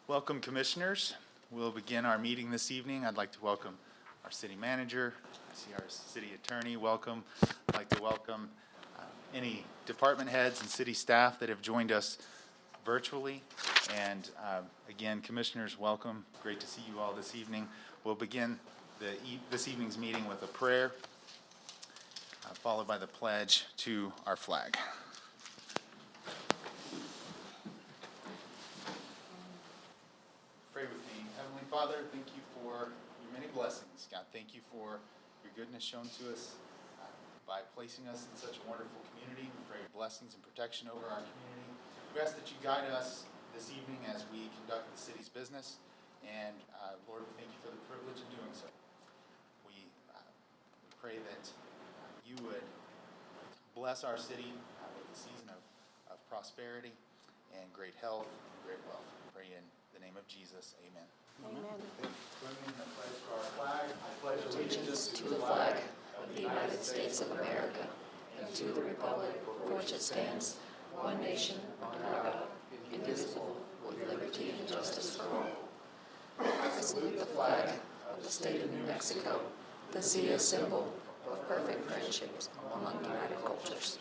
Welcome, commissioners. We'll begin our meeting this evening. I'd like to welcome our city manager. I see our city attorney. Welcome. I'd like to welcome any department heads and city staff that have joined us virtually. And again, commissioners, welcome. Great to see you all this evening. We'll begin this evening's meeting with a prayer, followed by the pledge to our flag. Pray with me. Heavenly Father, thank you for your many blessings. God, thank you for your goodness shown to us by placing us in such a wonderful community. We pray blessings and protection over our community. We ask that you guide us this evening as we conduct the city's business. And Lord, we thank you for the privilege of doing so. We pray that you would bless our city with a season of prosperity and great health and great wealth. We pray in the name of Jesus, amen. Amen. Women, I pledge to our flag. I pledge Allegiance to the flag of the United States of America and to the republic for which it stands, one nation, under God, indivisible, with liberty and justice for all. I salute the flag of the state of New Mexico, the city symbol of perfect friendships among united cultures.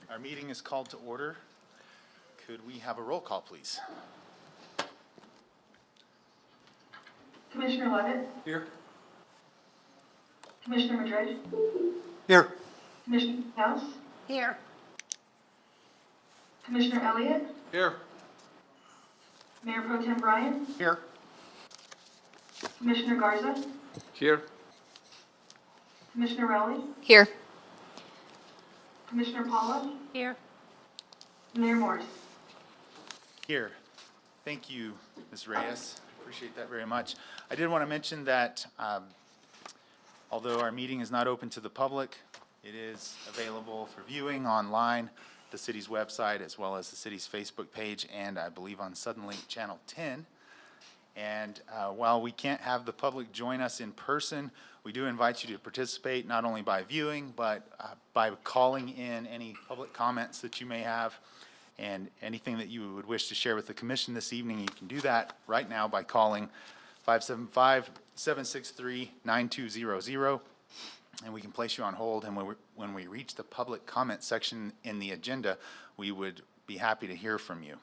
Our meeting is called to order. Could we have a roll call, please? Commissioner Levitt? Here. Commissioner Madrid? Here. Commissioner House? Here. Commissioner Elliott? Here. Mayor Pro Tem Bryant? Here. Commissioner Garza? Here. Commissioner Rowley? Here. Commissioner Paula? Here. Mayor Morris? Here. Thank you, Ms. Reyes. Appreciate that very much. I did want to mention that although our meeting is not open to the public, it is available for viewing online, the city's website, as well as the city's Facebook page, and I believe on Suddenlink Channel 10. And while we can't have the public join us in person, we do invite you to participate not only by viewing, but by calling in any public comments that you may have and anything that you would wish to share with the commission this evening. You can do that right now by calling 575-763-9200, and we can place you on hold. And when we reach the public comment section in the agenda, we would be happy to hear from you.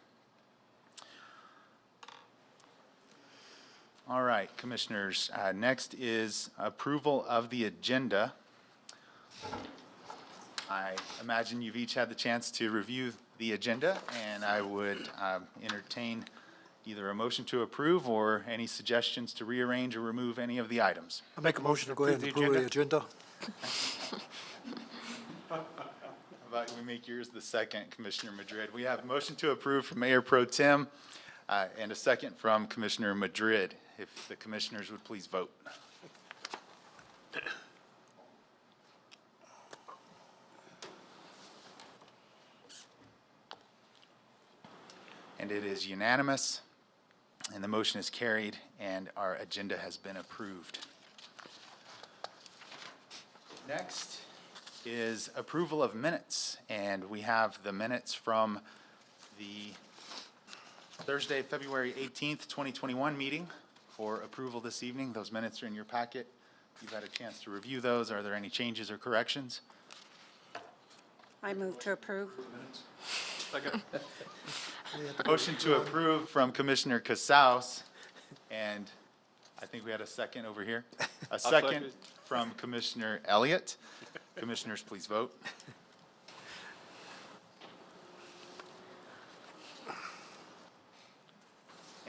All right, commissioners, next is approval of the agenda. I imagine you've each had the chance to review the agenda, and I would entertain either a motion to approve or any suggestions to rearrange or remove any of the items. I make a motion to go ahead and approve the agenda. How about we make yours the second, Commissioner Madrid? We have a motion to approve from Mayor Pro Tem and a second from Commissioner Madrid. If the commissioners would please vote. And it is unanimous, and the motion is carried, and our agenda has been approved. Next is approval of minutes, and we have the minutes from the Thursday, February 18th, 2021 meeting for approval this evening. Those minutes are in your packet. You've had a chance to review those. Are there any changes or corrections? I move to approve. Motion to approve from Commissioner Casals, and I think we had a second over here. A second from Commissioner Elliott. Commissioners, please vote.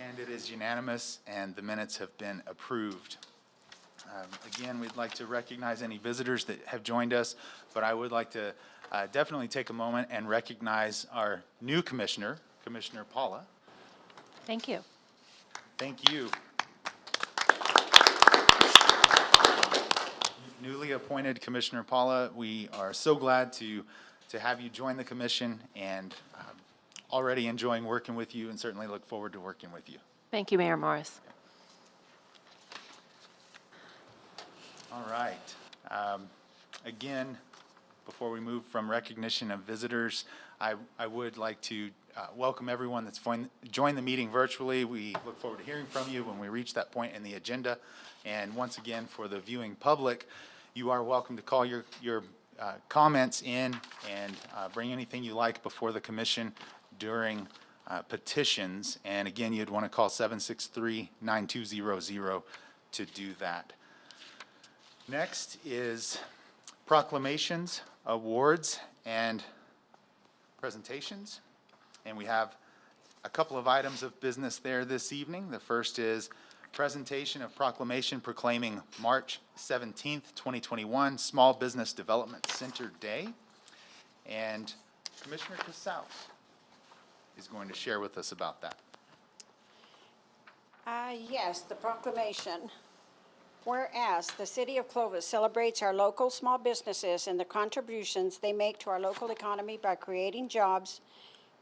And it is unanimous, and the minutes have been approved. Again, we'd like to recognize any visitors that have joined us, but I would like to definitely take a moment and recognize our new commissioner, Commissioner Paula. Thank you. Thank you. Newly appointed Commissioner Paula, we are so glad to have you join the commission, and already enjoying working with you, and certainly look forward to working with you. Thank you, Mayor Morris. All right. Again, before we move from recognition of visitors, I would like to welcome everyone that's joined the meeting virtually. We look forward to hearing from you when we reach that point in the agenda. And once again, for the viewing public, you are welcome to call your comments in and bring anything you like before the commission during petitions. And again, you'd want to call 763-9200 to do that. Next is proclamations, awards, and presentations. And we have a couple of items of business there this evening. The first is presentation of proclamation proclaiming March 17th, 2021, Small Business Development Center Day. And Commissioner Casals is going to share with us about that. Yes, the proclamation. Whereas the City of Clovis celebrates our local small businesses and the contributions they make to our local economy by creating jobs,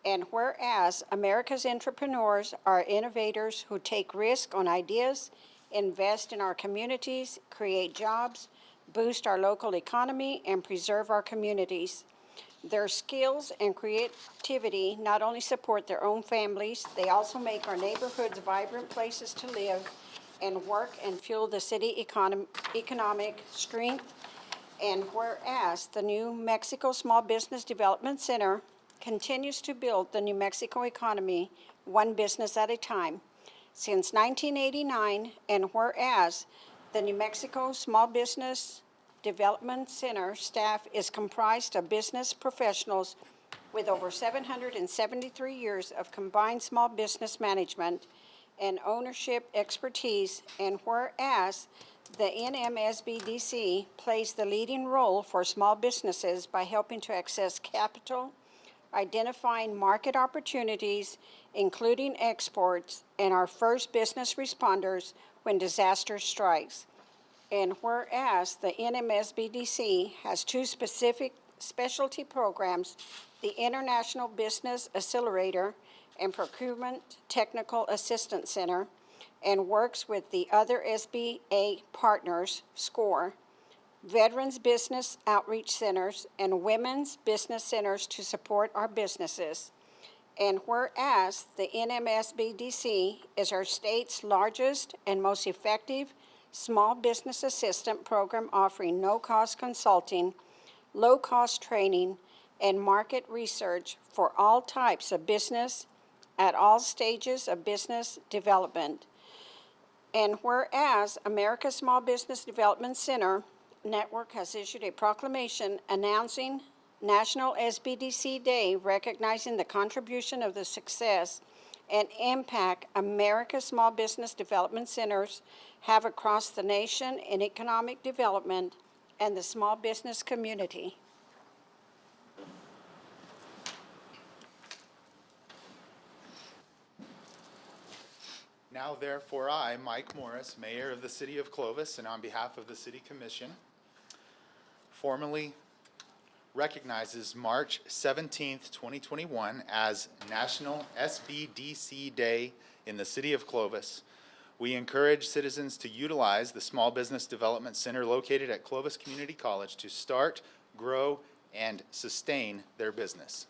and whereas America's entrepreneurs are innovators who take risk on ideas, invest in our communities, create jobs, boost our local economy, and preserve our communities. Their skills and creativity not only support their own families, they also make our neighborhoods vibrant places to live and work and fuel the city economic strength. And whereas the New Mexico Small Business Development Center continues to build the New Mexico economy one business at a time since 1989, and whereas the New Mexico Small Business Development Center staff is comprised of business professionals with over 773 years of combined small business management and ownership expertise, and whereas the NMSBDC plays the leading role for small businesses by helping to access capital, identifying market opportunities, including exports, and our first business responders when disaster strikes. And whereas the NMSBDC has two specific specialty programs, the International Business Accelerator and Procurement Technical Assistance Center, and works with the other SBA partners, SCORE, Veterans Business Outreach Centers, and Women's Business Centers to support our businesses. And whereas the NMSBDC is our state's largest and most effective small business assistant program, offering no-cost consulting, low-cost training, and market research for all types of business at all stages of business development. And whereas America's Small Business Development Center Network has issued a proclamation announcing National SBDC Day, recognizing the contribution of the success and impact America's small business development centers have across the nation in economic development and the small business community. Now therefore I, Mike Morris, Mayor of the City of Clovis, and on behalf of the City Commission, formally recognizes March 17th, 2021 as National SBDC Day in the City of Clovis. We encourage citizens to utilize the Small Business Development Center located at Clovis Community College to start, grow, and sustain their business.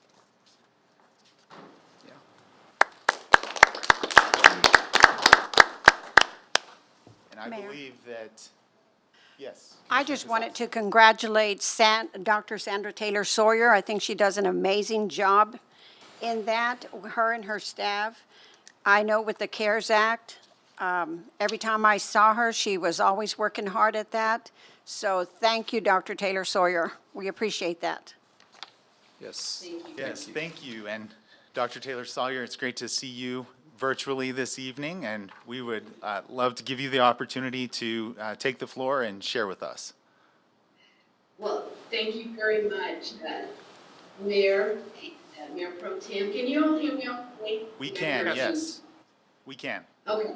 And I Mayor. believe that, yes. I just wanted to congratulate Dr. Sandra Taylor Sawyer. I think she does an amazing job in that, her and her staff. I know with the CARES Act, every time I saw her, she was always working hard at that. So thank you, Dr. Taylor Sawyer. We appreciate that. Yes. Yes, thank you. And Dr. Taylor Sawyer, it's great to see you virtually this evening, and we would love to give you the opportunity to take the floor and share with us. Well, thank you very much, Mayor, Mayor Pro Tem. Can you all hear me okay? We can, yes. We can. Okay.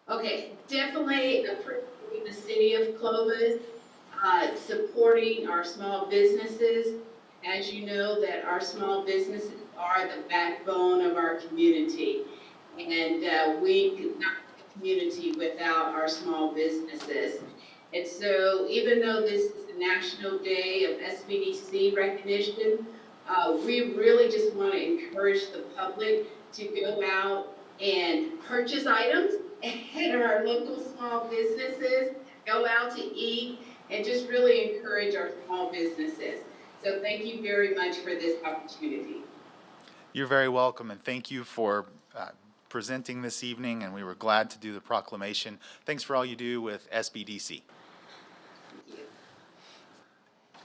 Okay, definitely appreciating the City of Clovis, supporting our small businesses. As you know, that our small businesses are the backbone of our community. And we could not have a community without our small businesses. And so even though this is the National Day of SBDC recognition, we really just want to encourage the public to go out and purchase items at our local small businesses, go out to eat, and just really encourage our small businesses. So thank you very much for this opportunity. You're very welcome, and thank you for presenting this evening, and we were glad to do the proclamation. Thanks for all you do with SBDC.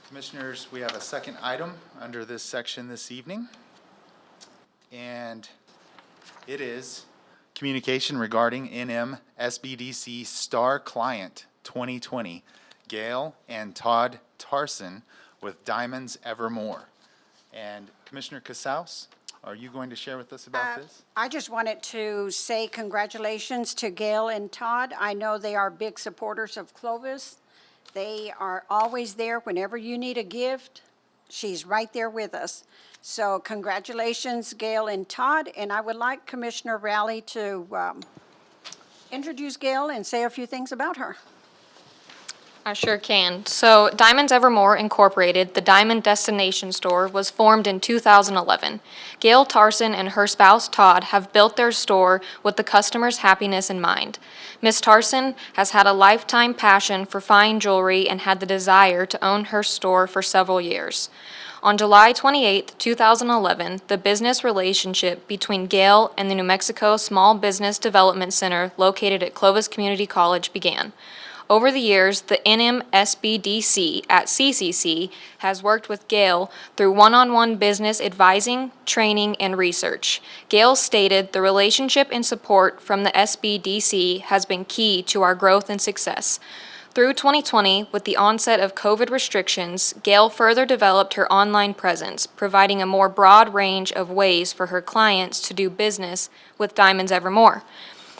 Commissioners, we have a second item under this section this evening, and it is communication regarding NM SBDC Star Client 2020, Gail and Todd Tarson with Diamonds Evermore. And Commissioner Casals, are you going to share with us about this? I just wanted to say congratulations to Gail and Todd. I know they are big supporters of Clovis. They are always there whenever you need a gift. She's right there with us. So congratulations, Gail and Todd. And I would like Commissioner Rowley to introduce Gail and say a few things about her. I sure can. So, Diamonds Evermore Incorporated, the diamond destination store, was formed in 2011. Gail Tarson and her spouse Todd have built their store with the customer's happiness in mind. Miss Tarson has had a lifetime passion for fine jewelry and had the desire to own her store for several years. On July 28, 2011, the business relationship between Gail and the New Mexico Small Business Development Center located at Clovis Community College began. Over the years, the NMSBDC at CCC has worked with Gail through one-on-one business advising, training, and research. Gail stated the relationship and support from the SBDC has been key to our growth and success. Through 2020, with the onset of COVID restrictions, Gail further developed her online presence, providing a more broad range of ways for her clients to do business with Diamonds Evermore.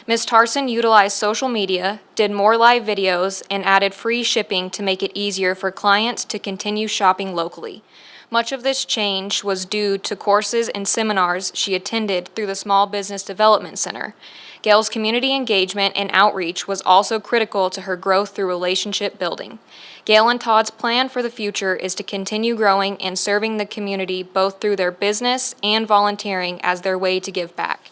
Ms. Tarson utilized social media, did more live videos, and added free shipping to make it easier for clients to continue shopping locally. Much of this change was due to courses and seminars she attended through the Small Business Development Center. Gail's community engagement and outreach was also critical to her growth through relationship building. Gail and Todd's plan for the future is to continue growing and serving the community both through their business and volunteering as their way to give back.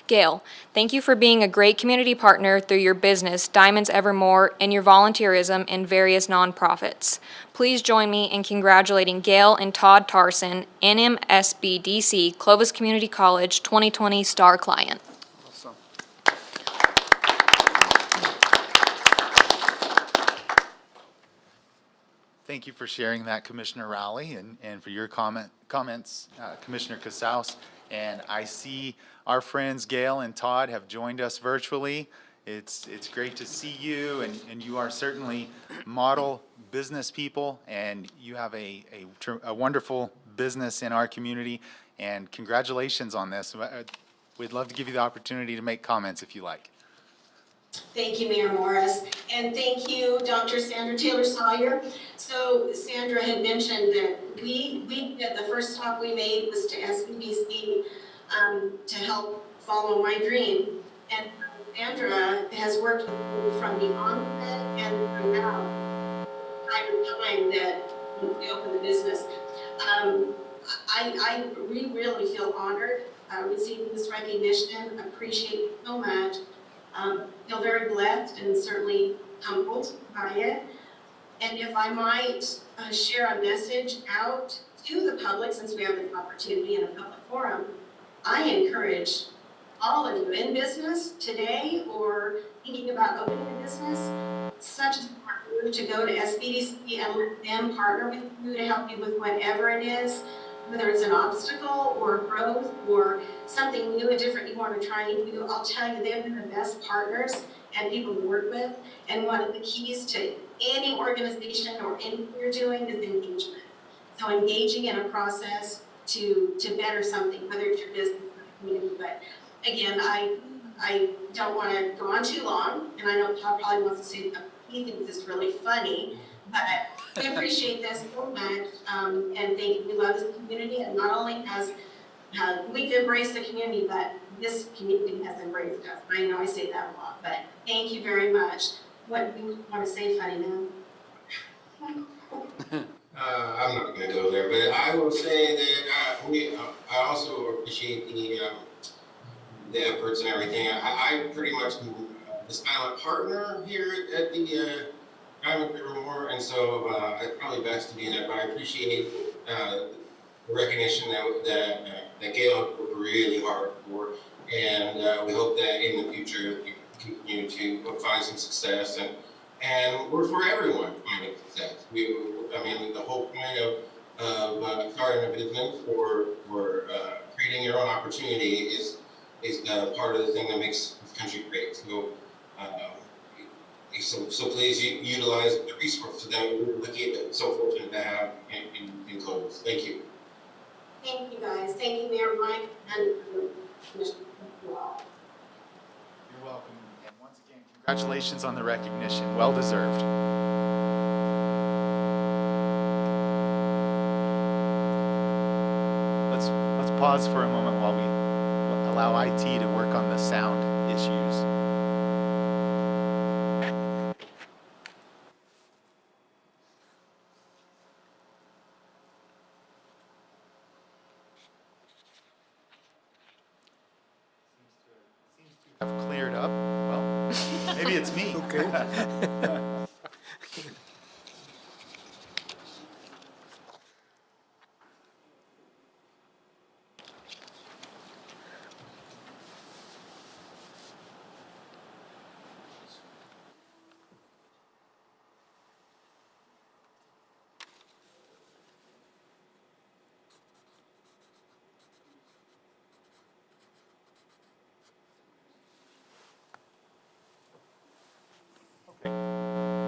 Gail, thank you for being a great community partner through your business, Diamonds Evermore, and your volunteerism in various nonprofits. Please join me in congratulating Gail and Todd Tarson, NMSBDC, Clovis Community College 2020 Star Client. Awesome. Thank you for sharing that, Commissioner Rowley, and for your comments, Commissioner Casals. And I see our friends Gail and Todd have joined us virtually. It's great to see you, and you are certainly model business people, and you have a wonderful business in our community, and congratulations on this. We'd love to give you the opportunity to make comments if you like. Thank you, Mayor Morris, and thank you, Dr. Sandra Taylor Sawyer. So Sandra had mentioned that the first stop we made was to SBDC to help follow my dream. And Sandra has worked with me from the onset and throughout time that we opened the business. We really feel honored receiving this recognition. Appreciate it so much. Feel very blessed and certainly humbled by it. And if I might share a message out to the public, since we have this opportunity in a public forum, I encourage all of you in business today or thinking about opening a business, such a smart move to go to SBDC and let them partner with you to help you with whatever it is, whether it's an obstacle or growth or something new and different you want to try and do. I'll tell you, they've been the best partners and people to work with. And one of the keys to any organization or anything you're doing is engagement. So engaging in a process to better something, whether it's your business or community. But again, I don't want to go on too long, and I know Todd probably wants to say that he thinks it's really funny, but we appreciate this so much, and thank you. We love this community, and not only has we've embraced the community, but this community has embraced us. I know I say that a lot, but thank you very much. What do you want to say, funny man? I'm not going to go there, but I will say that I also appreciate the efforts and everything. I pretty much am the silent partner here at the Diamond River Moore, and so it's probably best to be in it. But I appreciate the recognition that Gail worked really hard for, and we hope that in the future you continue to find some success and we're for everyone finding success. I mean, the whole point of starting a business or creating your own opportunity is part of the thing that makes this country great. So please utilize the resources that we're lucky so fortunate to have in Clovis. Thank you. Thank you, guys. Thank you, Mayor Bryant and Commissioner. You're welcome. And once again, congratulations on the recognition. Well deserved. Let's pause for a moment while we allow IT to work on the sound issues. Have cleared up. Well, maybe it's me. Okay.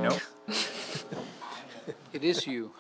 Nope. It is you.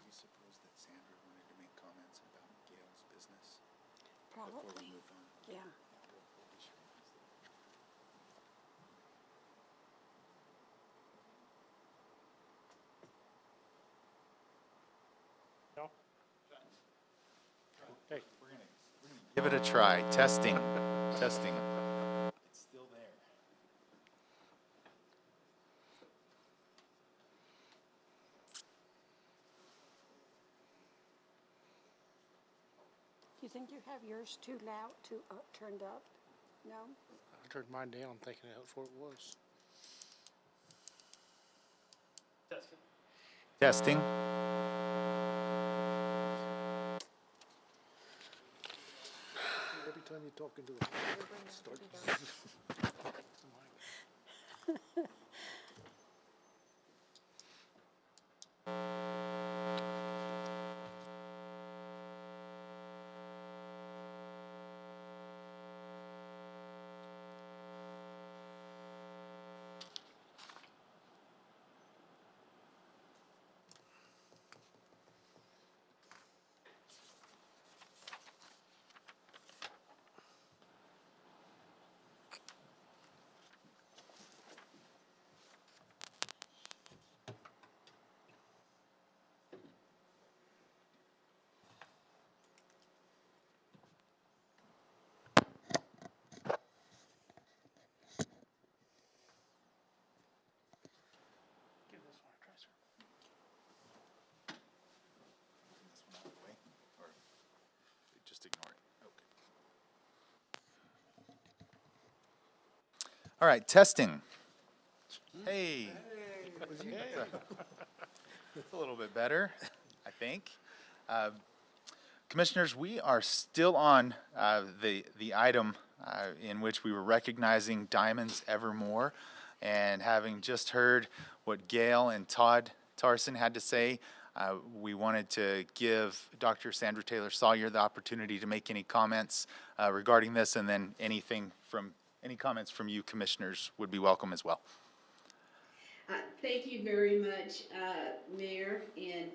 Do you suppose that Sandra wanted to make comments about Gail's business before we move on? Yeah. Okay, we're gonna give it a try. Testing. Testing. It's still there. Do you think you have yours too loud, turned up? No? I turned mine down thinking that's what it was. Testing. Every time you talk into it, start. All right, testing. Hey. It's a little bit better, I think. Commissioners, we are still on the item in which we were recognizing Diamonds Evermore, and having just heard what Gail and Todd Tarson had to say, we wanted to give Dr. Sandra Taylor Sawyer the opportunity to make any comments regarding this, and then any comments from you commissioners would be welcome as well. Thank you very much, Mayor and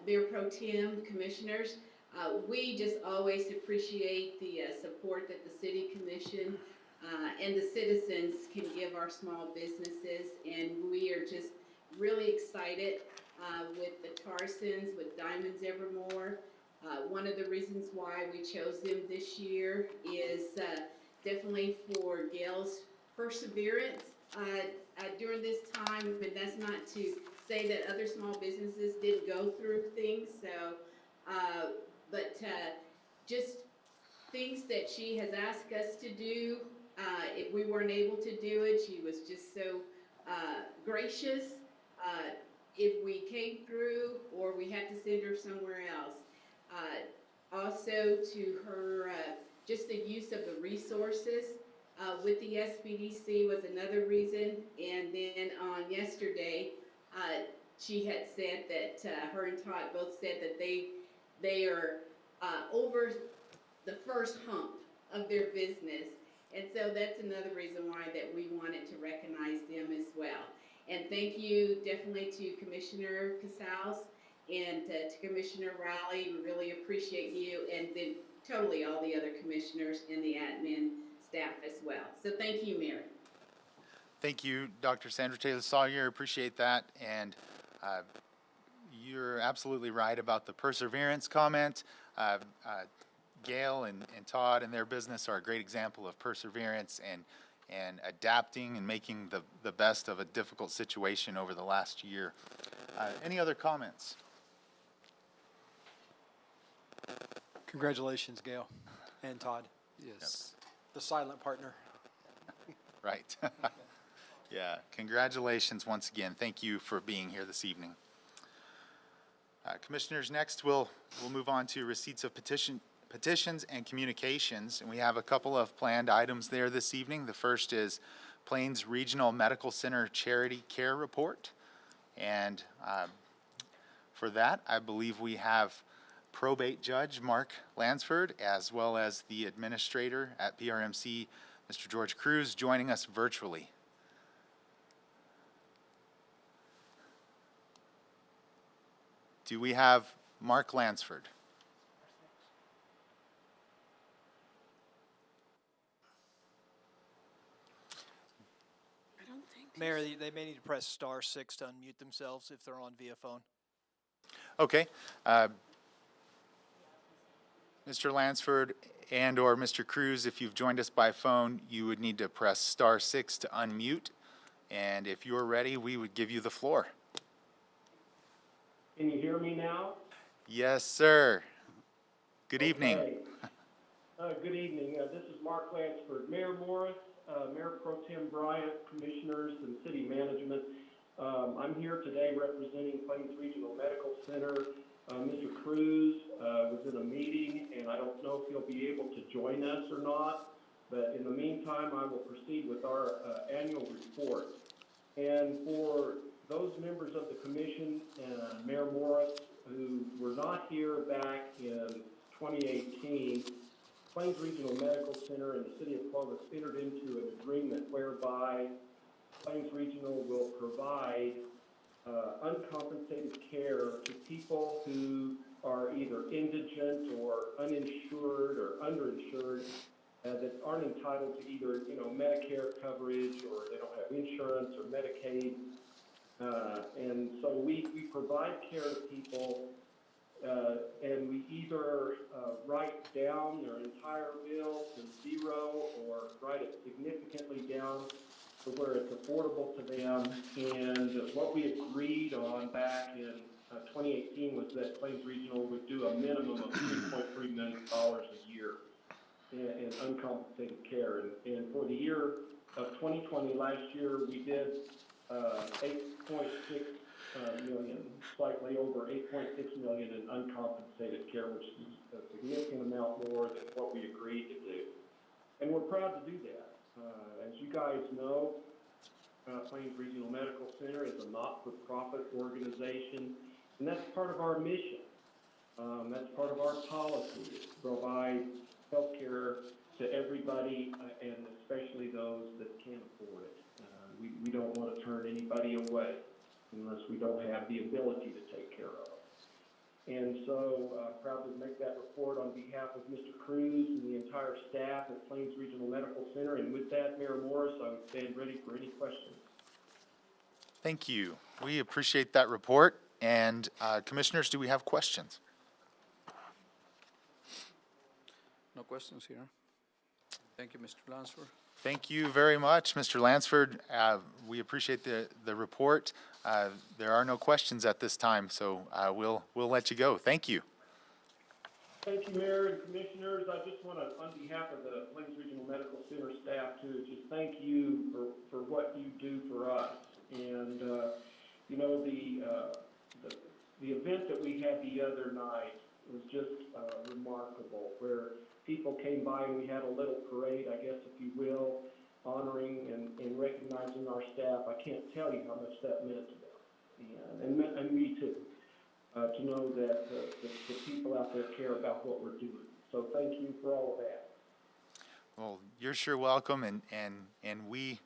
Mayor Pro Tem, Commissioners. We just always appreciate the support that the City Commission and the citizens can give our small businesses, and we are just really excited with the Tarsons, with Diamonds Evermore. One of the reasons why we chose them this year is definitely for Gail's perseverance during this time, and that's not to say that other small businesses didn't go through things, so, but just things that she has asked us to do. If we weren't able to do it, she was just so gracious. If we came through or we had to send her somewhere else. Also to her, just the use of the resources with the SBDC was another reason. And then on yesterday, she had said that her and Todd both said that they are over the first hump of their business. And so that's another reason why that we wanted to recognize them as well. And thank you definitely to Commissioner Casals and to Commissioner Rowley. We really appreciate you, and then totally all the other commissioners and the admin staff as well. So thank you, Mayor. Thank you, Dr. Sandra Taylor Sawyer. Appreciate that. And you're absolutely right about the perseverance comment. Gail and Todd and their business are a great example of perseverance and adapting and making the best of a difficult situation over the last year. Any other comments? Congratulations, Gail and Todd. Yes. The silent partner. Right. Yeah, congratulations once again. Thank you for being here this evening. Commissioners, next we'll move on to receipts of petitions and communications, and we have a couple of planned items there this evening. The first is Plains Regional Medical Center Charity Care Report, and for that, I believe we have probate judge Mark Lansford, as well as the administrator at PRMC, Mr. George Cruz, joining us virtually. Do we have Mark Lansford? Mayor, they may need to press *6 to unmute themselves if they're on via phone. Okay. Mr. Lansford and or Mr. Cruz, if you've joined us by phone, you would need to press *6 to unmute. And if you're ready, we would give you the floor. Can you hear me now? Yes, sir. Good evening. Good evening. This is Mark Lansford. Mayor Morris, Mayor Pro Tem Bryant, Commissioners, and City Management. I'm here today representing Plains Regional Medical Center. Mr. Cruz was in a meeting, and I don't know if he'll be able to join us or not. But in the meantime, I will proceed with our annual report. And for those members of the commission, Mayor Morris, who were not here back in 2018, Plains Regional Medical Center and the City of Clovis entered into an agreement whereby Plains Regional will provide uncompensated care to people who are either indigent or uninsured or underinsured that aren't entitled to either, Medicare coverage, or they don't have insurance or Medicaid. And so we provide care to people, and we either write down their entire bill to zero or write it significantly down to where it's affordable to them. And what we agreed on back in 2018 was that Plains Regional would do a minimum of $3.3 million a year in uncompensated care. And for the year of 2020, last year, we did 8.6 million, slightly over 8.6 million in uncompensated care, which is a significant amount more than what we agreed to do. And we're proud to do that. As you guys know, Plains Regional Medical Center is a not-for-profit organization, and that's part of our mission. That's part of our policy, is to provide health care to everybody, and especially those that can't afford it. We don't want to turn anybody away unless we don't have the ability to take care of them. And so, proud to make that report on behalf of Mr. Cruz and the entire staff at Plains Regional Medical Center. And with that, Mayor Morris, I would stand ready for any questions. Thank you. We appreciate that report. And commissioners, do we have questions? No questions here. Thank you, Mr. Lansford. Thank you very much, Mr. Lansford. We appreciate the report. There are no questions at this time, so we'll let you go. Thank you. Thank you, Mayor and Commissioners. I just want to, on behalf of the Plains Regional Medical Center staff, to just thank you for what you do for us. And, you know, the event that we had the other night was just remarkable, where people came by and we had a little parade, I guess, if you will, honoring and recognizing our staff. I can't tell you how much that meant to them, and me too, to know that the people out there care about what we're doing. So thank you for all of that. Well, you're sure welcome, and we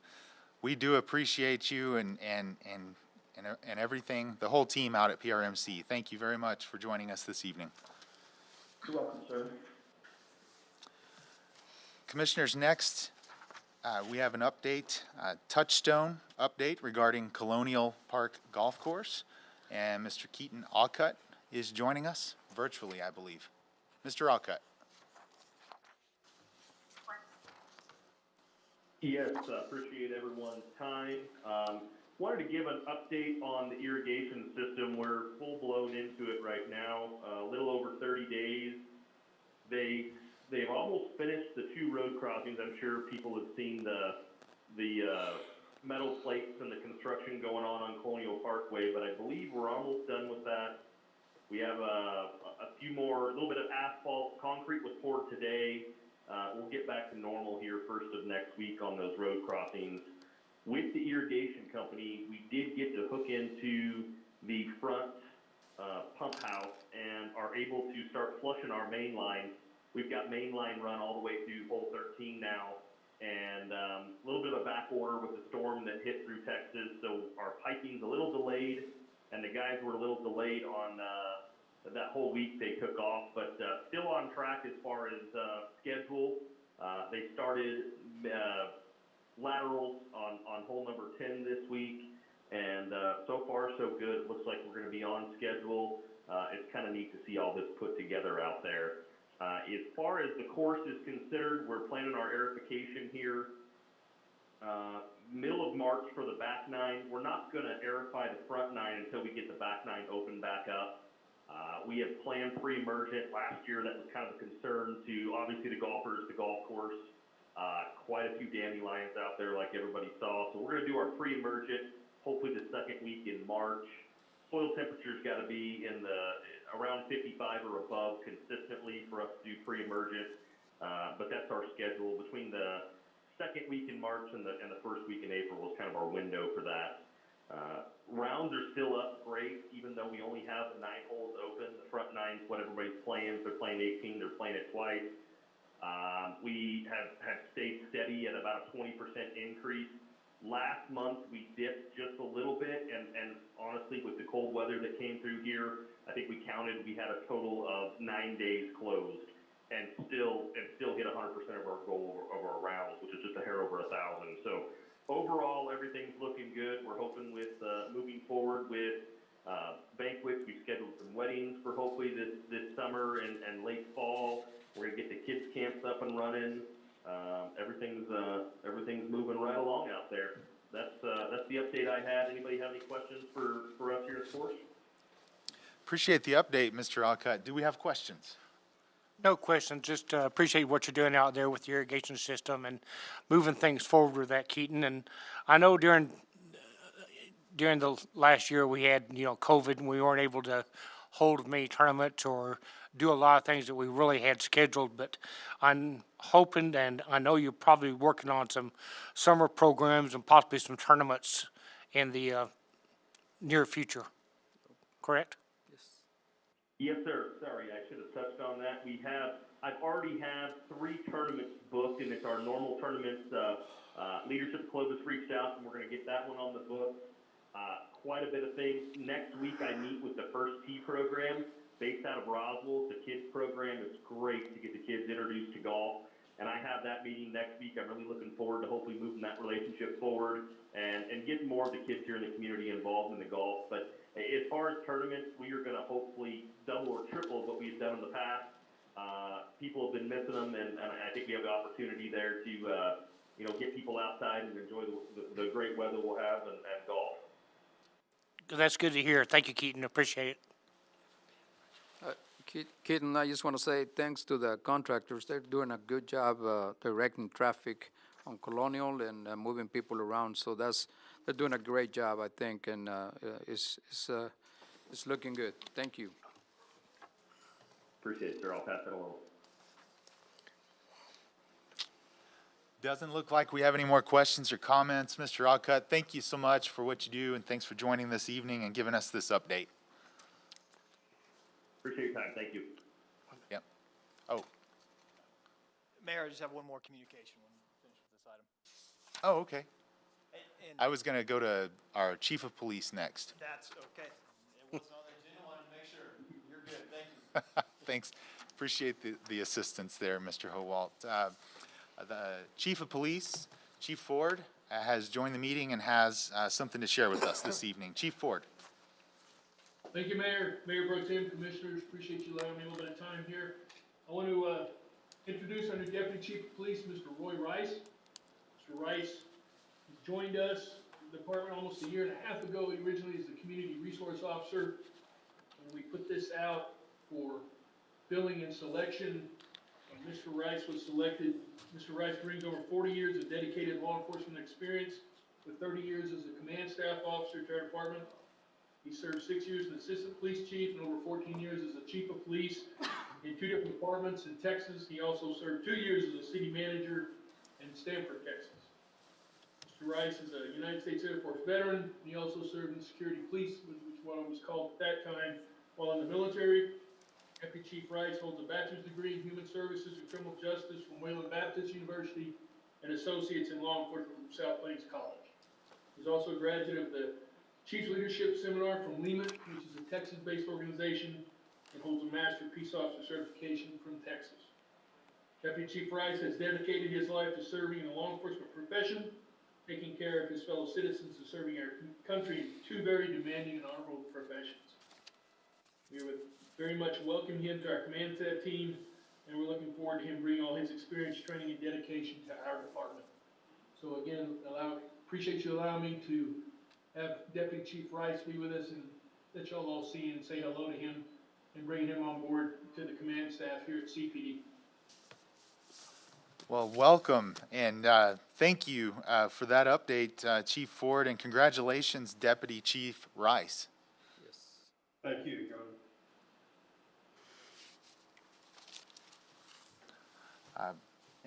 do appreciate you and everything, the whole team out at PRMC. Thank you very much for joining us this evening. You're welcome, sir. Commissioners, next, we have an update, touchstone update regarding Colonial Park Golf Course. And Mr. Keaton Alcutt is joining us virtually, I believe. Mr. Alcutt. Yes, appreciate everyone's time. Wanted to give an update on the irrigation system. We're full blown into it right now, a little over 30 days. They've almost finished the 2 road crossings. I'm sure people have seen the metal plates and the construction going on Colonial Parkway, but I believe we're almost done with that. We have a few more, a little bit of asphalt. Concrete was poured today. We'll get back to normal here first of next week on those road crossings. With the irrigation company, we did get to hook into the front pump house and are able to start flushing our main line. We've got main line run all the way through hole 13 now, and a little bit of a back order with the storm that hit through Texas, so our piping's a little delayed, and the guys were a little delayed on that whole week they took off, but still on track as far as schedule. They started laterals on hole number 10 this week, and so far so good. It looks like we're going to be on schedule. It's kind of neat to see all this put together out there. As far as the course is considered, we're planning our aerification here middle of March for the back 9. We're not going to aerify the front 9 until we get the back 9 open back up. We had planned pre-emergent last year. That was kind of a concern to, obviously, the golfers, the golf course. Quite a few dandelions out there like everybody saw. So we're going to do our pre-emergent, hopefully the second week in March. Soil temperature's got to be in around 55 or above consistently for us to do pre-emergent. But that's our schedule. Between the second week in March and the first week in April was kind of our window for that. Rounds are still up great, even though we only have 9 holes open. The front 9's what everybody's playing. If they're playing 18, they're playing it twice. We have stayed steady at about a 20% increase. Last month, we dipped just a little bit, and honestly, with the cold weather that came through here, I think we counted, we had a total of 9 days closed, and still hit 100% of our goal of our rounds, which is just a hair over 1,000. So overall, everything's looking good. We're hoping with moving forward with banquets. We've scheduled some weddings for hopefully this summer and late fall. We're gonna get the kids camps up and running. Everything's moving right along out there. That's the update I had. Anybody have any questions for us here at Source? Appreciate the update, Mr. Alcutt. Do we have questions? No question. Just appreciate what you're doing out there with the irrigation system and moving things forward with that, Keaton. And I know during the last year we had, COVID, and we weren't able to hold many tournaments or do a lot of things that we really had scheduled. But I'm hoping, and I know you're probably working on some summer programs and possibly some tournaments in the near future. Correct? Yes, sir. Sorry, I should have touched on that. I've already have 3 tournaments booked, and it's our normal tournaments. Leadership Clovis reached out, and we're going to get that one on the books. Quite a bit of things. Next week, I meet with the First Tee program based out of Roswell. The kids program. It's great to get the kids introduced to golf, and I have that meeting next week. I'm really looking forward to hopefully moving that relationship forward and getting more of the kids here in the community involved in the golf. But as far as tournaments, we are going to hopefully double or triple what we've done in the past. People have been missing them, and I think we have the opportunity there to get people outside and enjoy the great weather we'll have and golf. That's good to hear. Thank you, Keaton. Appreciate it. Keaton, I just want to say thanks to the contractors. They're doing a good job directing traffic on Colonial and moving people around. So they're doing a great job, I think, and it's looking good. Thank you. Appreciate it, sir. I'll pass it along. Doesn't look like we have any more questions or comments. Mr. Alcutt, thank you so much for what you do, and thanks for joining this evening and giving us this update. Appreciate your time. Thank you. Yep. Oh, Mayor, I just have one more communication when we finish with this item. oh, okay. And I was going to go to our chief of police next. that's okay. It wasn't on the agenda. I wanted to make sure. You're good. Thank you. Thanks. Appreciate the assistance there, Mr. Howalt. The chief of police, Chief Ford, has joined the meeting and has something to share with us this evening. Chief Ford. Thank you, Mayor, Mayor Pro Tem, Commissioners. Appreciate you allowing me a little bit of time here. I want to introduce our new Deputy Chief of Police, Mr. Roy Rice. Mr. Rice has joined us, the department, almost a year and a half ago. He originally is the Community Resource Officer. And we put this out for billing and selection. Mr. Rice was selected. Mr. Rice brings over 40 years of dedicated law enforcement experience with 30 years as a command staff officer to our department. He served 6 years as assistant police chief and over 14 years as a chief of police in 2 different departments in Texas. He also served 2 years as a city manager in Stamford, Texas. Mr. Rice is a United States Air Force veteran. He also served in security police, which is what it was called at that time, while in the military. Deputy Chief Rice holds a bachelor's degree in human services and criminal justice from Wayland Baptist University and associates in law enforcement from South Plains College. He's also a graduate of the Chiefs Leadership Seminar from Lehman, which is a Texas-based organization, and holds a Master Peace Officer certification from Texas. Deputy Chief Rice has dedicated his life to serving in the law enforcement profession, taking care of his fellow citizens and serving our country in 2 very demanding and honorable professions. We would very much welcome him to our command staff team, and we're looking forward to him bringing all his experience, training, and dedication to our department. So again, appreciate you allowing me to have Deputy Chief Rice be with us and let y'all all see and say hello to him and bringing him on board to the command staff here at CPD. Well, welcome, and thank you for that update, Chief Ford, and congratulations, Deputy Chief Rice. Yes. Thank you, John.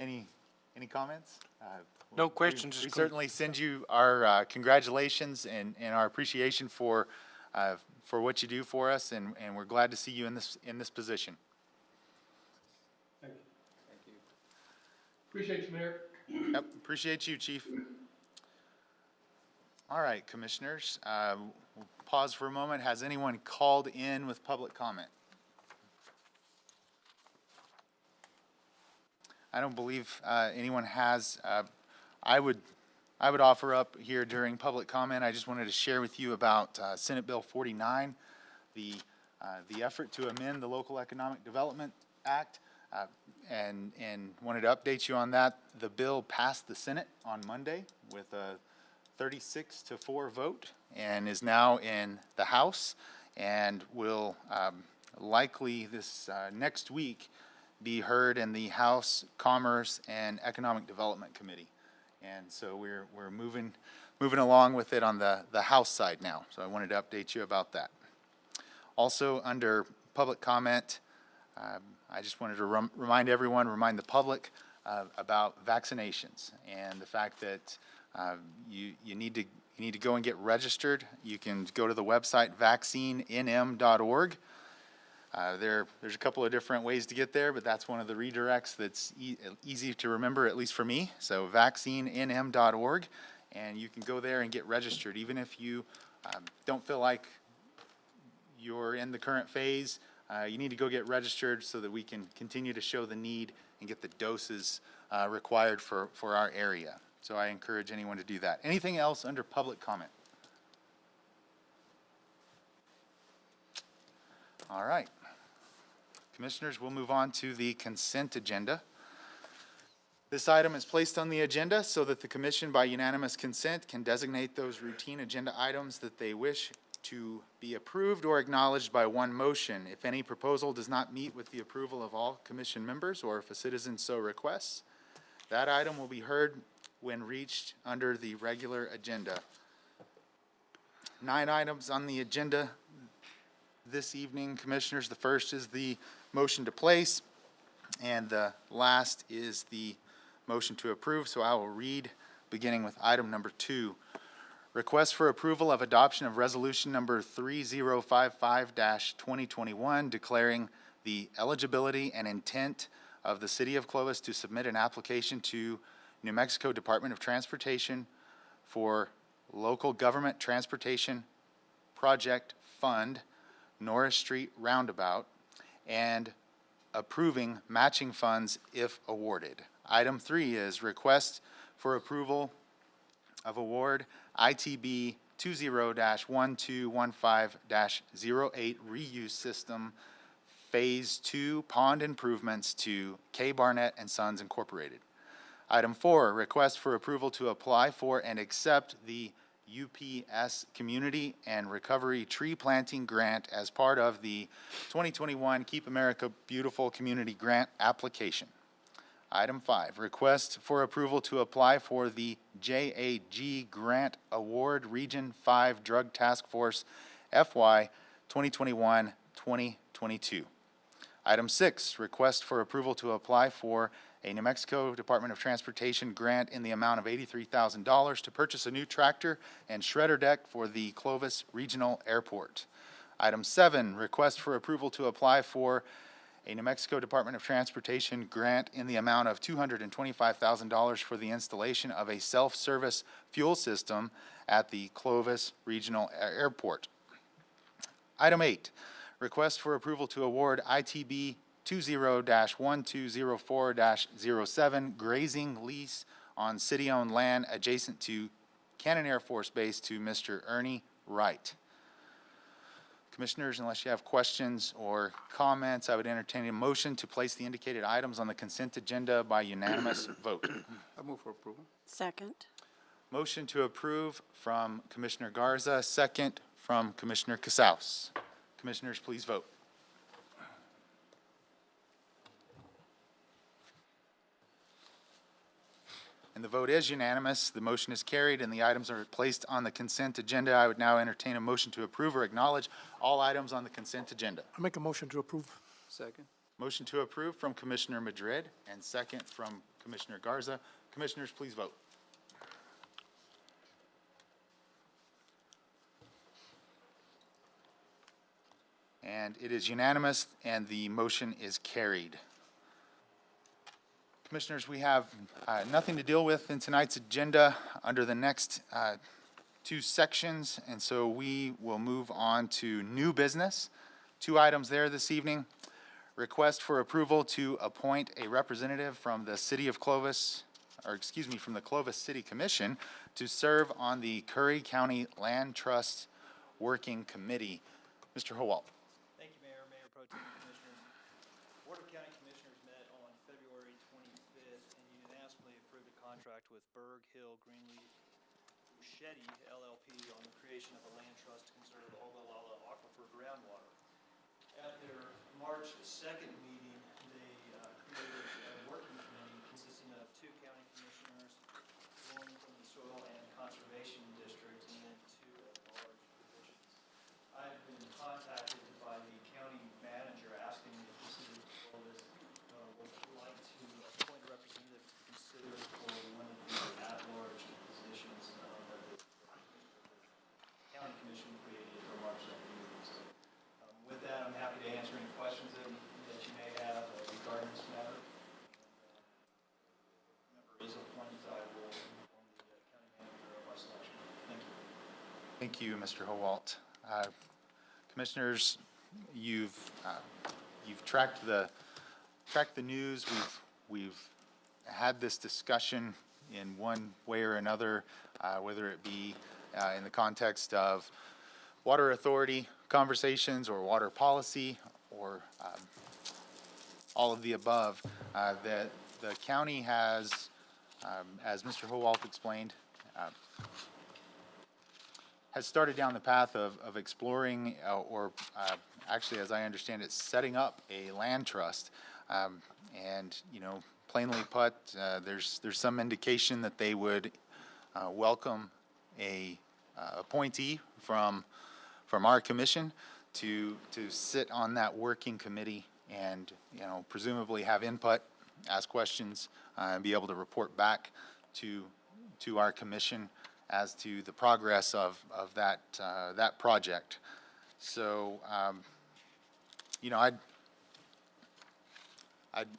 Any comments? No questions. We certainly send you our congratulations and our appreciation for what you do for us, and we're glad to see you in this position. Thank you. Thank you. Appreciate you, Mayor. Yep, appreciate you, Chief. All right, Commissioners, we'll pause for a moment. Has anyone called in with public comment? I don't believe anyone has. I would offer up here during public comment. I just wanted to share with you about Senate Bill 49, the effort to amend the Local Economic Development Act, and wanted to update you on that. The bill passed the Senate on Monday with a 36-4 vote and is now in the House and will likely this next week be heard in the House Commerce and Economic Development Committee. And so we're moving along with it on the House side now. So I wanted to update you about that. Also, under public comment, I just wanted to remind the public about vaccinations and the fact that you need to go and get registered. You can go to the website vaccinenm.org. There's a couple of different ways to get there, but that's one of the redirects that's easy to remember, at least for me. So vaccinenm.org, and you can go there and get registered. Even if you don't feel like you're in the current phase, you need to go get registered so that we can continue to show the need and get the doses required for our area. So I encourage anyone to do that. Anything else under public comment? All right. Commissioners, we'll move on to the consent agenda. This item is placed on the agenda so that the commission, by unanimous consent, can designate those routine agenda items that they wish to be approved or acknowledged by one motion. If any proposal does not meet with the approval of all commission members, or if a citizen so requests, that item will be heard when reached under the regular agenda. 9 items on the agenda this evening, Commissioners. The first is the motion to place, and the last is the motion to approve. So I will read, beginning with item number 2. Request for approval of adoption of resolution number 3055-2021, declaring the eligibility and intent of the City of Clovis to submit an application to New Mexico Department of Transportation for Local Government Transportation Project Fund, Norris Street Roundabout, and approving matching funds if awarded. Item 3 is request for approval of award ITB 20-1215-08 reuse system phase 2 pond improvements to K. Barnett and Sons Incorporated. Item 4, request for approval to apply for and accept the UPS Community and Recovery Tree Planting Grant as part of the 2021 Keep America Beautiful Community Grant application. Item 5, request for approval to apply for the JAG Grant Award Region 5 Drug Task Force FY 2021-2022. Item 6, request for approval to apply for a New Mexico Department of Transportation grant in the amount of $83,000 to purchase a new tractor and shredder deck for the Clovis Regional Airport. Item 7, request for approval to apply for a New Mexico Department of Transportation grant in the amount of $225,000 for the installation of a self-service fuel system at the Clovis Regional Airport. Item 8, request for approval to award ITB 20-1204-07 grazing lease on city-owned land adjacent to Cannon Air Force Base to Mr. Ernie Wright. Commissioners, unless you have questions or comments, I would entertain a motion to place the indicated items on the consent agenda by unanimous vote. I move for approval. Second. Motion to approve from Commissioner Garza, second from Commissioner Casals. Commissioners, please vote. And the vote is unanimous. The motion is carried, and the items are placed on the consent agenda. I would now entertain a motion to approve or acknowledge all items on the consent agenda. I make a motion to approve. Second. Motion to approve from Commissioner Madrid, and second from Commissioner Garza. Commissioners, please vote. And it is unanimous, and the motion is carried. Commissioners, we have nothing to deal with in tonight's agenda under the next 2 sections, and so we will move on to new business. 2 items there this evening. Request for approval to appoint a representative from the City of Clovis, from the Clovis City Commission to serve on the Curry County Land Trust Working Committee. Mr. Howalt. Thank you, Mayor, Mayor Pro Tem, Commissioners. Board of County Commissioners met on February 25th and unanimously approved a contract with Berg Hill Greenleaf Shetty LLP on the creation of a land trust to conserve Ogallala Aquifer groundwater. At their March 2nd meeting, they created a working committee consisting of 2 county commissioners, 1 from the Soil and Conservation District, and then 2 at-large positions. I've been contacted by the county manager asking if the city of Clovis would like to appoint a representative to consider for one of the at-large positions that the county commission created for March 2nd. So, with that, I'm happy to answer any questions that you may have regarding this matter. Member is appointed, I will inform the county manager of my selection. Thank you. Thank you, Mr. Howalt. Commissioners, you've tracked the news. We've had this discussion in one way or another, whether it be in the context of water authority conversations or water policy or all of the above. That the county has, as Mr. Howalt explained, has started down the path of exploring or actually, as I understand it, setting up a land trust. And, you know, plainly put, there's some indication that they would welcome a appointee from our commission to sit on that working committee and, you know, presumably have input, ask questions, and be able to report back to our commission as to the progress of that project. So, you know, I'd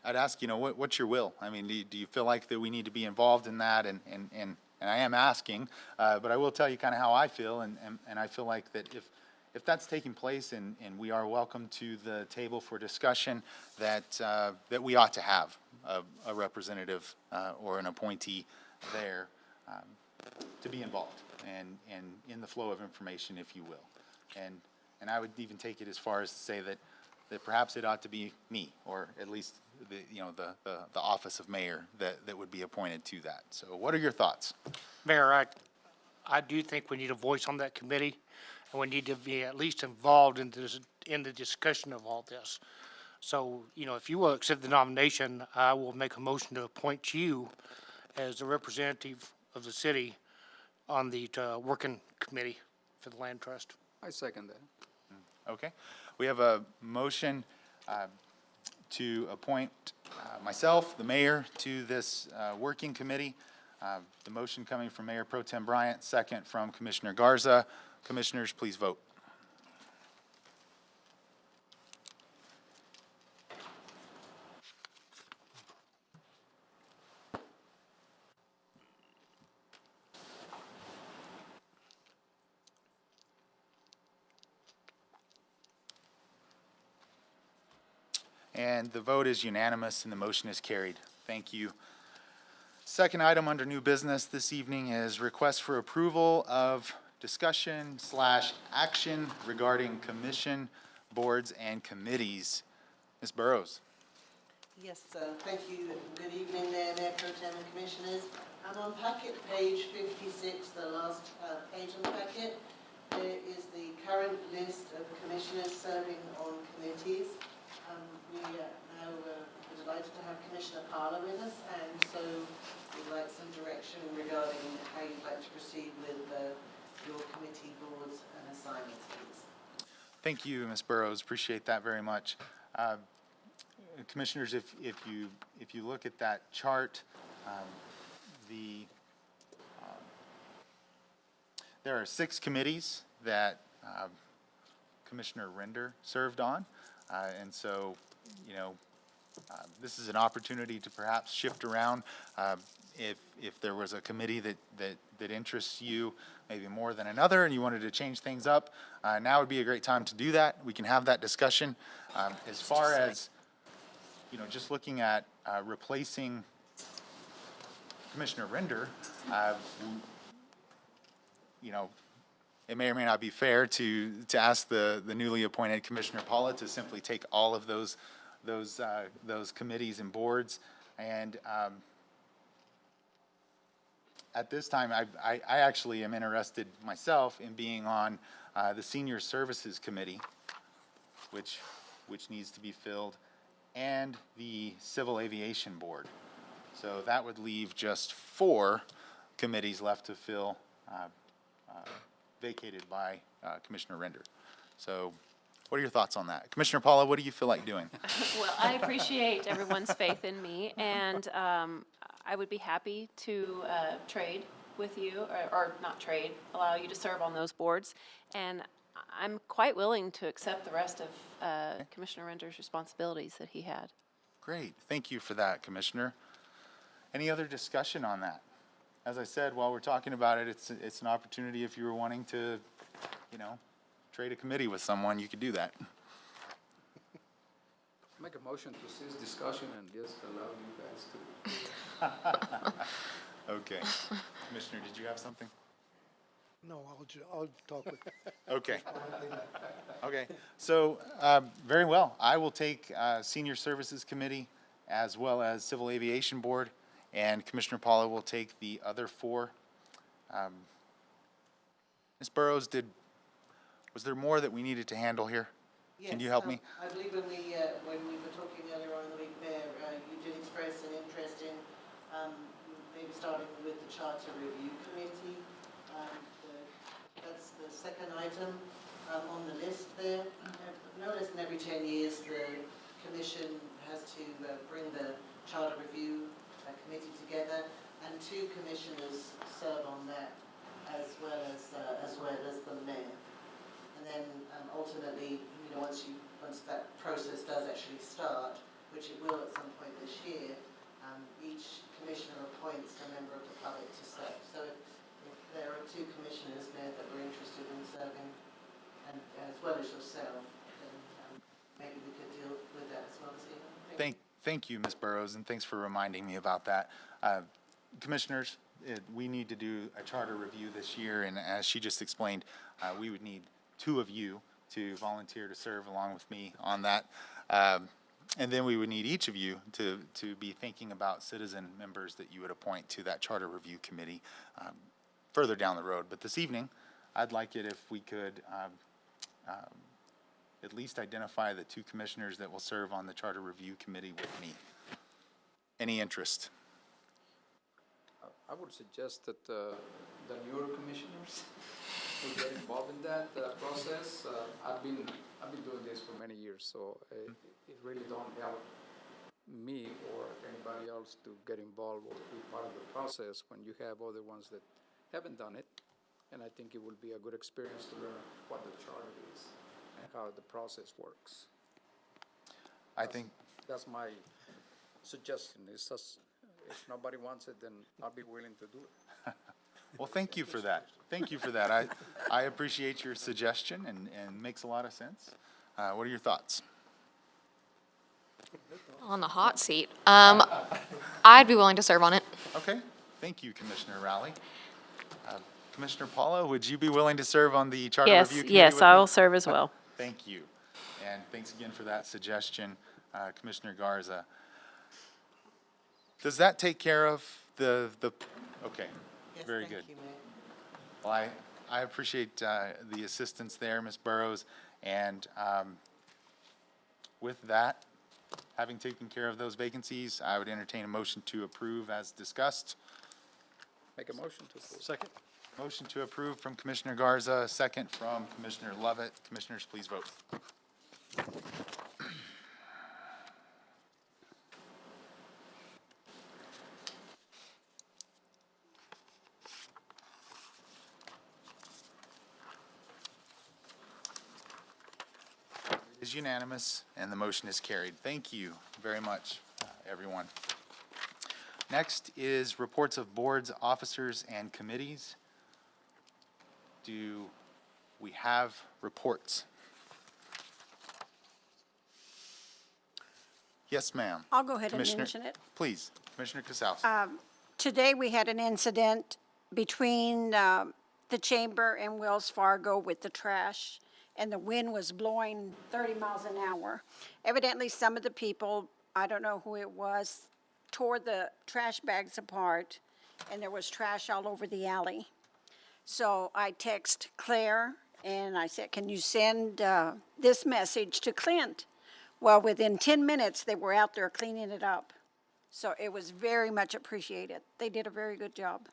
ask, you know, what's your will? I mean, do you feel like that we need to be involved in that? And I am asking, but I will tell you kind of how I feel, and I feel like that if that's taking place and we are welcome to the table for discussion, that we ought to have a representative or an appointee there to be involved and in the flow of information, if you will. And I would even take it as far as to say that perhaps it ought to be me, or at least the office of mayor that would be appointed to that. So what are your thoughts? Mayor, I do think we need a voice on that committee, and we need to be at least involved in the discussion of all this. So, you know, if you will accept the nomination, I will make a motion to appoint you as the representative of the city on the working committee for the land trust. I second that. Okay. We have a motion to appoint myself, the mayor, to this working committee. The motion coming from Mayor Pro Tem Bryant, second from Commissioner Garza. Commissioners, please vote. And the vote is unanimous and the motion is carried. Thank you. Second item under new business this evening is request for approval of discussion/action regarding commission, boards, and committees. Ms. Burrows. Yes, thank you. Good evening, Mayor Pro Tem and Commissioners. I'm on packet page 56, the last page on the packet. There is the current list of commissioners serving on committees. We now we're delighted to have Commissioner Parler with us, and so we'd like some direction regarding how you'd like to proceed with your committee boards and assignments, please. Thank you, Ms. Burrows. Appreciate that very much. Commissioners, if you look at that chart, there are 6 committees that Commissioner Render served on, and so, you know, this is an opportunity to perhaps shift around. If there was a committee that interests you maybe more than another and you wanted to change things up, now would be a great time to do that. We can have that discussion. As far as, you know, just looking at replacing Commissioner Render, you know, it may or may not be fair to ask the newly appointed Commissioner Paula to simply take all of those committees and boards. And at this time, I actually am interested myself in being on the Senior Services Committee, which needs to be filled. and the Civil Aviation Board. So that would leave just 4 committees left to fill, vacated by Commissioner Render. So what are your thoughts on that? Commissioner Paula, what do you feel like doing? Well, I appreciate everyone's faith in me, and I would be happy to trade with you, or not trade, allow you to serve on those boards. And I'm quite willing to accept the rest of Commissioner Render's responsibilities that he had. Great, thank you for that, Commissioner. Any other discussion on that? As I said, while we're talking about it, it's an opportunity if you were wanting to, trade a committee with someone, you could do that. Make a motion to cease discussion and just allow you guys to. Okay. Commissioner, did you have something? No, I'll talk with. Okay. Okay, so, very well. I will take Senior Services Committee as well as Civil Aviation Board, and Commissioner Paula will take the other 4. Ms. Burrows, was there more that we needed to handle here? Can you help me? I believe when we were talking earlier on in the week, Mayor, you did express an interest in maybe starting with the Charter Review Committee. That's the second item on the list there. No less than every 10 years, the Commission has to bring the Charter Review Committee together, and 2 commissioners serve on that, as well as the mayor. And then ultimately, once that process does actually start, which it will at some point this year, each commissioner appoints a member of the public to serve. So if there are 2 commissioners there that were interested in serving, and as well as yourself, then maybe we could deal with that as well this evening. Thank you, Ms. Burrows, and thanks for reminding me about that. Commissioners, we need to do a charter review this year, and as she just explained, we would need 2 of you to volunteer to serve along with me on that. And then we would need each of you to be thinking about citizen members that you would appoint to that charter review committee further down the road. But this evening, I'd like it if we could at least identify the 2 commissioners that will serve on the charter review committee with me. Any interest? I would suggest that the newer commissioners will get involved in that process. I've been doing this for many years, so it really don't help me or anybody else to get involved or be part of the process when you have other ones that haven't done it. And I think it will be a good experience to learn what the charter is and how the process works. I think that's my suggestion. Is just, if nobody wants it, then I'll be willing to do it. Well, thank you for that. Thank you for that. I appreciate your suggestion and makes a lot of sense. What are your thoughts? On the hot seat. I'd be willing to serve on it. Okay. Thank you, Commissioner Rowley. Commissioner Paula, would you be willing to serve on the Charter Review Committee? Yes, with I me? will serve as well. Thank you. And thanks again for that suggestion, Commissioner Garza. Does that take care of the okay, Yes, very thank good. you, Mayor. Well, I appreciate the assistance there, Ms. Burrows. And with that, having taken care of those vacancies, I would entertain a motion to approve as discussed. Make a motion to approve. Second. Motion to approve from Commissioner Garza, second from Commissioner Lovett. Commissioners, please vote. It is unanimous, and the motion is carried. Thank you very much, everyone. Next is reports of boards, officers, and committees. Do we have reports? Yes, ma'am. I'll go ahead and Commissioner- mention it. Please, Commissioner Kasowski. Today, we had an incident between the chamber and Wells Fargo with the trash, and the wind was blowing 30 miles an hour. Evidently, some of the people, I don't know who it was, tore the trash bags apart, and there was trash all over the alley. So I text Claire, and I said, can you send this message to Clint? Well, within 10 minutes, they were out there cleaning it up. So it was very much appreciated. They did a very good job.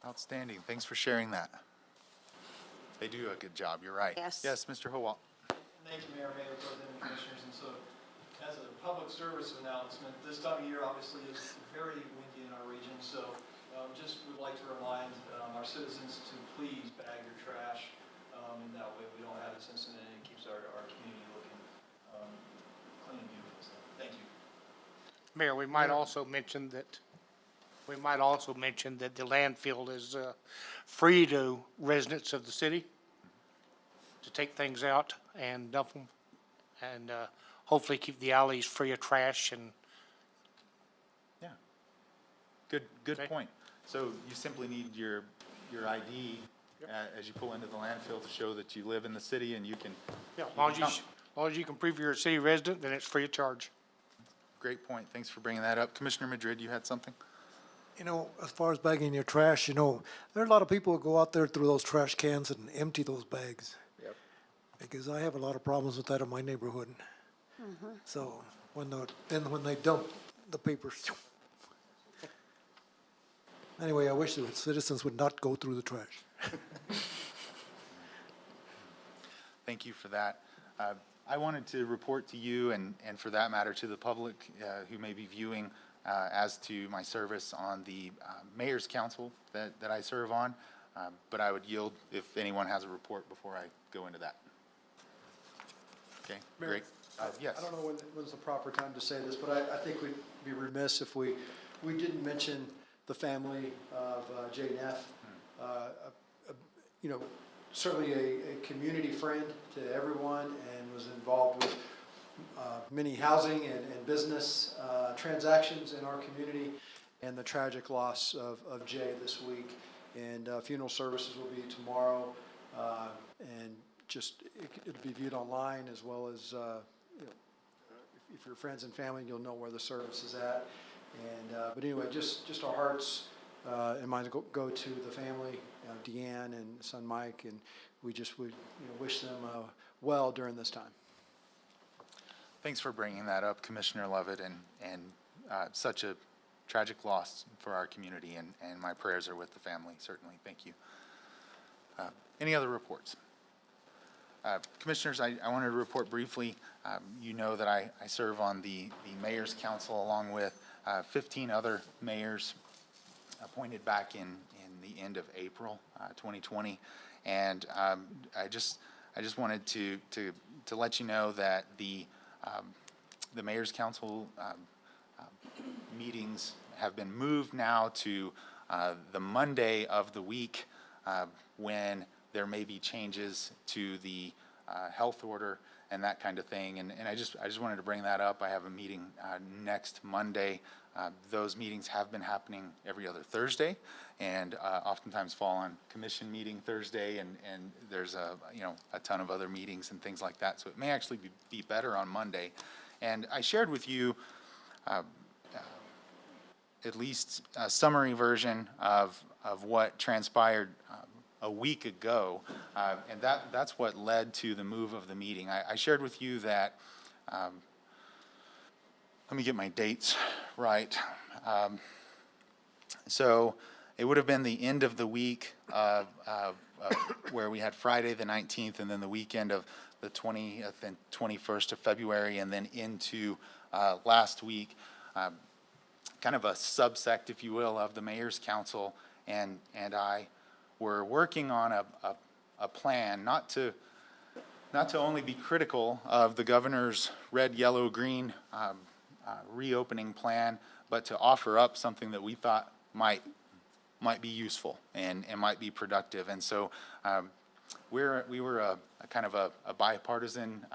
Outstanding. Thanks for sharing that. They do a good job, you're right. Yes. Yes, Mr. Howell. Thank you, Mayor, Pro Tem, and Commissioners. And so, as a public service announcement, this time of year obviously is very windy in our region, so just would like to remind our citizens to please bag your trash, and that way we don't have this incident, and it keeps our community looking clean and beautiful. So, thank you. Mayor, we might also mention that the landfill is free to residents of the city to take things out and dump them, and hopefully keep the alleys free of trash. And Yeah. Good point. So you simply need your ID as you pull into the landfill to show that you live in the city, and you can. yeah, as long as you can prove you're a city resident, then it's free of charge. Great point. Thanks for bringing that up. Commissioner Madrid, you had something? You know, as far as bagging your trash, you know, there are a lot of people who go out there through those trash cans and empty those bags. Yep. Because I have a lot of problems with that in my neighborhood. So when they dump the papers. Anyway, I wish the citizens would not go through the trash. Thank you for that. I wanted to report to you, and for that matter to the public who may be viewing, as to my service on the Mayor's Council that I serve on, but I would yield if anyone has a report before I go into that. Okay, Mayor, great. Yes. I don't know when's the proper time to say this, but I think we'd be remiss if we didn't mention the family of Jay Neff. You know, certainly a community friend to everyone, and was involved with many housing and business transactions in our community, and the tragic loss of Jay this week. And funeral services will be tomorrow, and just it'll be viewed online, as well as you know, if you're friends and family, you'll know where the service is at. And but anyway, just our hearts and minds go to the family, Deanne and son Mike, and we just would wish them well during this time. Thanks for bringing that up, Commissioner Lovett, and such a tragic loss for our community, and my prayers are with the family, certainly. Thank you. Any other reports? Commissioners, I wanted to report briefly. You know that I serve on the Mayor's Council along with 15 other mayors appointed back in the end of April 2020, and I just wanted to let you know that the Mayor's Council meetings have been moved now to the Monday of the week when there may be changes to the health order and that kind of thing. And I just wanted to bring that up. I have a meeting next Monday. Those meetings have been happening every other Thursday, and oftentimes fall on commission meeting Thursday, and there's a ton of other meetings and things like that. So it may actually be better on Monday. And I shared with you at least a summary version of what transpired a week ago, and that's what led to the move of the meeting. I shared with you that, let me get my dates right. So it would have been the end of the week where we had Friday the 19th, and then the weekend of the 20th and 21st of February, and then into last week, kind of a subsect, if you will, of the Mayor's Council, and I were working on a plan, not to only be critical of the governor's red, yellow, green reopening plan, but to offer up something that we thought might be useful and might be productive. And so we were a kind of a bipartisan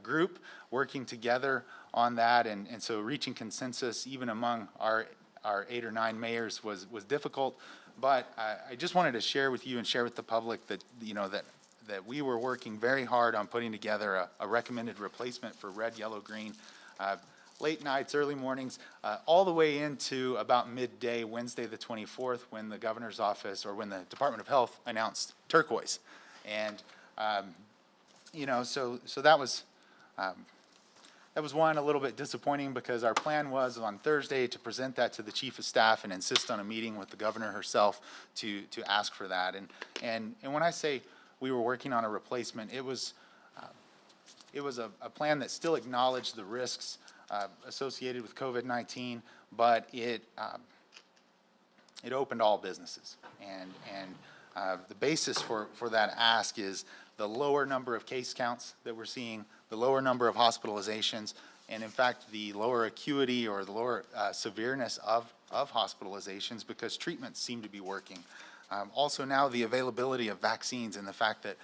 group working together on that, and so reaching consensus even among our 8 or 9 mayors was difficult. But I just wanted to share with you and share with the public that that we were working very hard on putting together a recommended replacement for red, yellow, green, late nights, early mornings, all the way into about midday Wednesday the 24th, when the governor's office, or when the Department of Health announced turquoise. And so that was that was one, a little bit disappointing because our plan was on Thursday to present that to the chief of staff and insist on a meeting with the governor herself to ask for that. And when I say we were working on a replacement, it was a plan that still acknowledged the risks associated with COVID-19, but it opened all businesses. And the basis for that ask is the lower number of case counts that we're seeing, the lower number of hospitalizations, and in fact, the lower acuity or the lower severeness of hospitalizations because treatments seem to be working. Also now the availability of vaccines and the fact that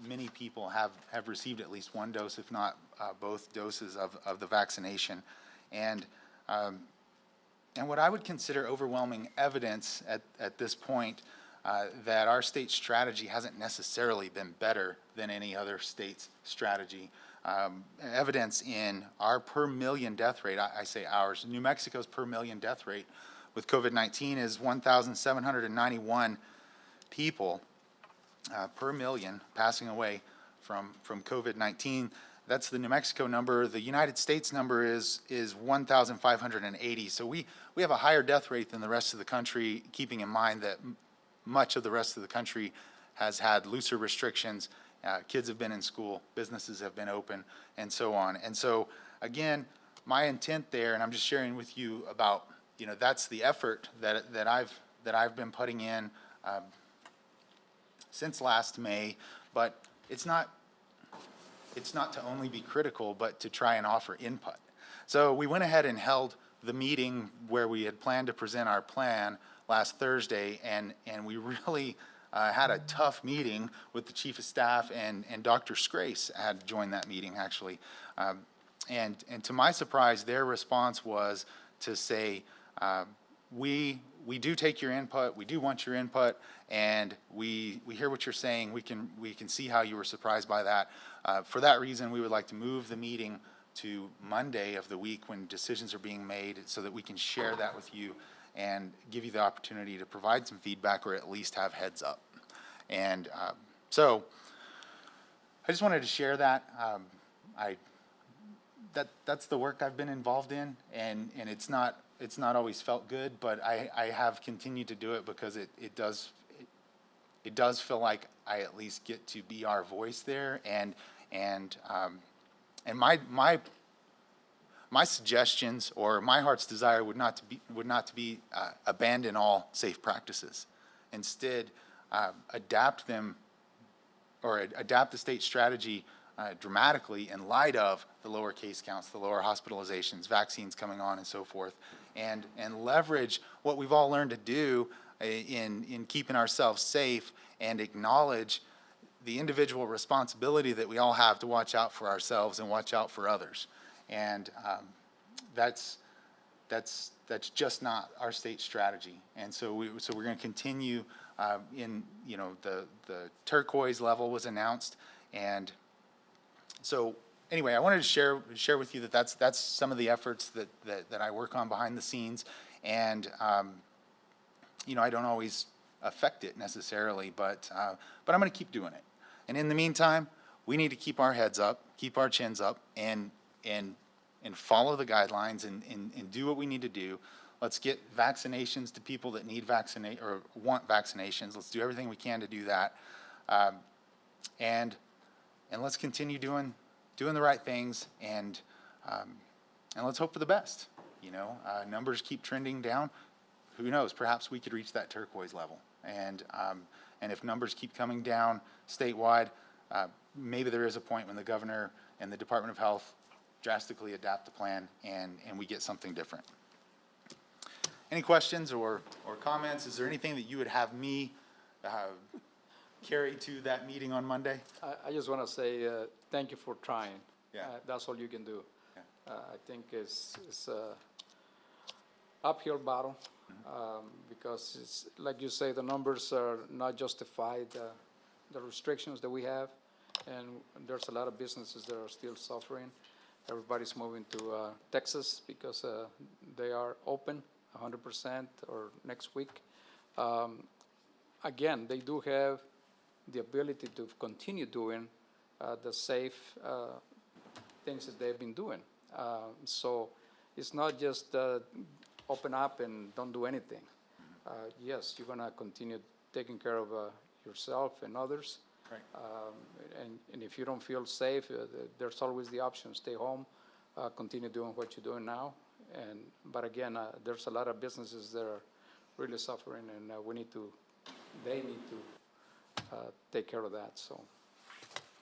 many people have received at least one dose, if not both doses of the vaccination. And what I would consider overwhelming evidence at this point that our state strategy hasn't necessarily been better than any other state's strategy. Evidence in our per million death rate, I say ours, New Mexico's per million death rate with COVID-19 is 1,791 people per million passing away from COVID-19. That's the New Mexico number. The United States number is 1,580. So we have a higher death rate than the rest of the country, keeping in mind that much of the rest of the country has had looser restrictions. Kids have been in school, businesses have been open, and so on. And so, again, my intent there, and I'm just sharing with you about, that's the effort that I've been putting in since last May. But it's not to only be critical, but to try and offer input. So we went ahead and held the meeting where we had planned to present our plan last Thursday, and we really had a tough meeting with the chief of staff, and Dr. Scrace had joined that meeting actually. And to my surprise, their response was to say, we do take your input, we do want your input, and we hear what you're saying. We can see how you were surprised by that. For that reason, we would like to move the meeting to Monday of the week when decisions are being made so that we can share that with you and give you the opportunity to provide some feedback or at least have heads up. And so I just wanted to share that. That's the work I've been involved in, and it's not always felt good, but I have continued to do it because it does feel like I at least get to be our voice there, and my suggestions or my heart's desire would not to be abandon all safe practices. Instead, adapt them or adapt the state strategy dramatically in light of the lower case counts, the lower hospitalizations, vaccines coming on, and so forth, and leverage what we've all learned to do in keeping ourselves safe and acknowledge the individual responsibility that we all have to watch out for ourselves and watch out for others. And that's just not our state strategy. And so we're going to continue in the turquoise level was announced, and so anyway, I wanted to share with you that that's some of the efforts that I work on behind the scenes, and I don't always affect it necessarily, but I'm going to keep doing it. And in the meantime, we need to keep our heads up, keep our chins up, and follow the guidelines and do what we need to do. Let's get vaccinations to people that need or want vaccinations. Let's do everything we can to do that, and let's continue doing the right things, and let's hope for the best. Numbers keep trending down. Who knows? Perhaps we could reach that turquoise level, and if numbers keep coming down statewide, maybe there is a point when the governor and the Department of Health drastically adapt the plan, and we get something different. Any questions or comments? Is there anything that you would have me carry to that meeting on Monday? I just want to say thank you for trying. Yeah. That's all you can do. Yeah. I think it's a uphill battle because it's like you say, the numbers are not justified. The restrictions that we have, and there's a lot of businesses that are still suffering. Everybody's moving to Texas because they are open 100% or next week. Again, they do have the ability to continue doing the safe things that they've been doing. So it's not just open up and don't do anything. Yes, you're gonna continue taking care of yourself and others. Right. And if you don't feel safe, there's always the option, stay home, continue doing what you're doing now. But again, there's a lot of businesses that are really suffering, and they need to take care of that. So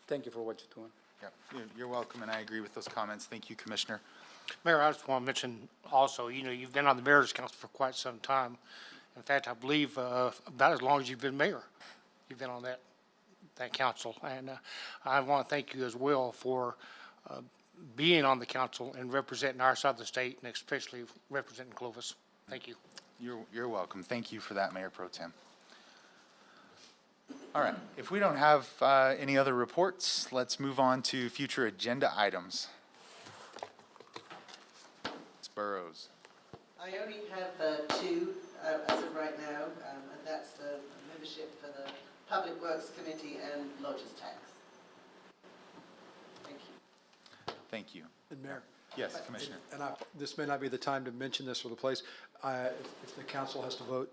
thank you for what you're doing. Yeah, you're welcome, and I agree with those comments. Thank you, Commissioner. Mayor, I just want to mention also, you've been on the Mayor's Council for quite some time. In fact, I believe about as long as you've been mayor, you've been on that council. And I want to thank you as well for being on the council and representing our side of the state, and especially representing Clovis. Thank you. You're welcome. Thank you for that, Mayor Pro Tem. All right, if we don't have any other reports, let's move on to future agenda items. Ms. Burrows. I only have two as of right now, and that's the membership for the Public Works Committee and Lodgers Tax. Thank you. Thank you. And Mayor? Yes, Commissioner. And this may not be the time to mention this or the place. If the council has to vote,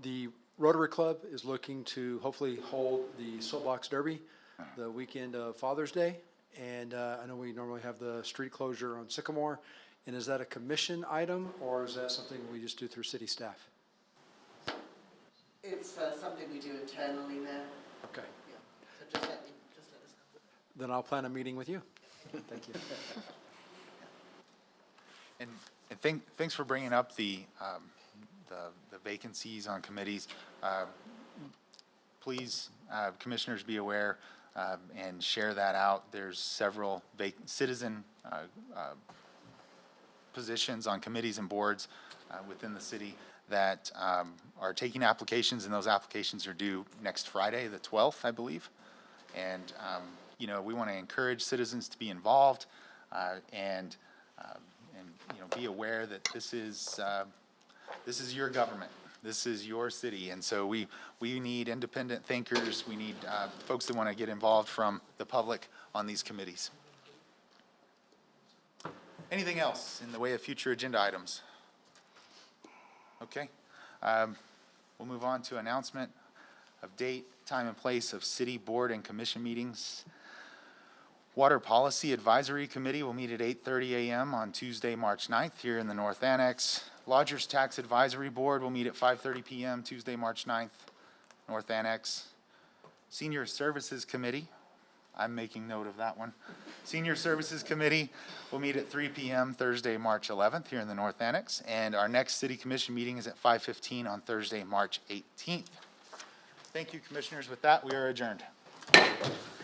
the Rotary Club is looking to hopefully hold the Soapbox Derby the weekend of Father's Day. And I know we normally have the street closure on Sycamore. And is that a commission item, or is that something we just do through city staff? It's something we do internally now. Okay. Yeah. So just let us know. Then I'll plan a meeting with you. Thank you. And thanks for bringing up the vacancies on committees. Please, commissioners, be aware and share that out. There's several citizen positions on committees and boards within the city that are taking applications, and those applications are due next Friday, the 12th, I believe. And we want to encourage citizens to be involved and be aware that this is your government. This is your city, and so we need independent thinkers. We need folks that want to get involved from the public on these committees. Anything else in the way of future agenda items? Okay. We'll move on to announcement of date, time, and place of city board and commission meetings. Water Policy Advisory Committee will meet at 8:30 a.m. on Tuesday, March 9th here in the North Annex. Lodgers Tax Advisory Board will meet at 5:30 p.m. Tuesday, March 9th, North Annex. Senior Services Committee, I'm making note of that one. Senior Services Committee will meet at 3 p.m. Thursday, March 11th here in the North Annex. And our next City Commission meeting is at 5:15 on Thursday, March 18th. Thank you, Commissioners. With that, we are adjourned.